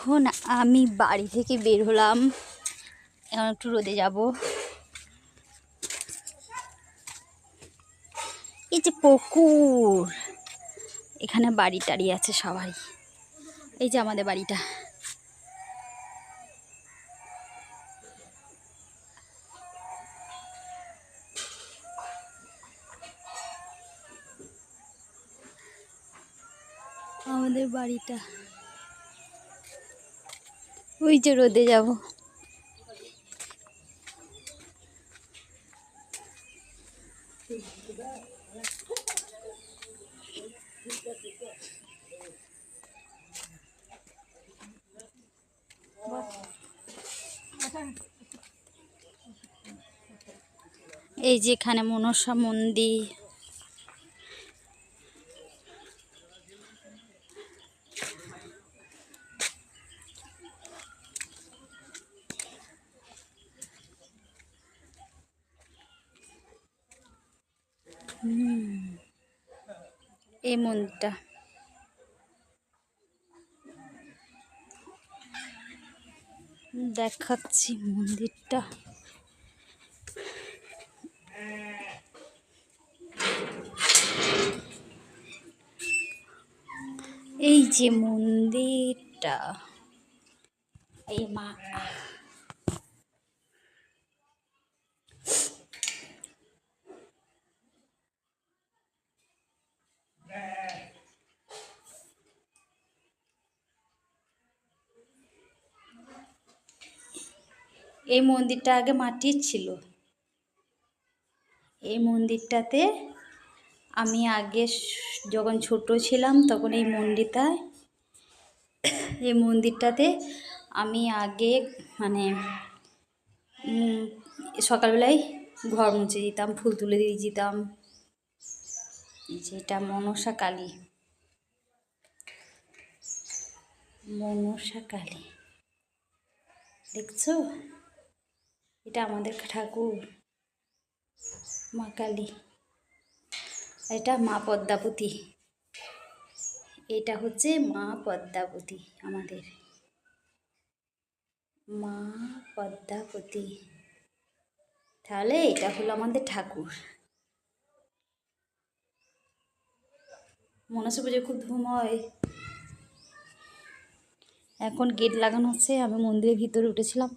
এখন আমি বাড়ি থেকে বের হলাম, এখন একটু রোদে যাব। এই যে পুকুর, এখানে বাড়ি টাড়ি আছে সবাই। এই যে আমাদের বাড়িটা। আমাদের বাড়িটা ওই যে রোদে যাব। এই যে এখানে মনসা মন্দির। এই মন্দিরটা দেখাচ্ছি, মন্দিরটা এই যে মন্দিরটা। এই মা, এই মন্দিরটা আগে মাটির ছিল। এই মন্দিরটাতে আমি আগে যখন ছোট ছিলাম তখন এই মন্দিরটাতে আমি আগে মানে সকালবেলায় ঘর মুছে দিতাম, ফুল তুলে দিয়ে দিতাম। যেটা মনসা কালী, মনসা কালী দেখছো? এটা আমাদের ঠাকুর মা কালী। এটা মা পদ্মাবতী। এটা হচ্ছে মা পদ্মাবতী, আমাদের মা পদ্মাবতী। তাহলে এটা হলো আমাদের ঠাকুর। মনসা পুজো খুব ধুম হয়। এখন গেট লাগানো হচ্ছে, আমি মন্দিরের ভিতরে উঠেছিলাম।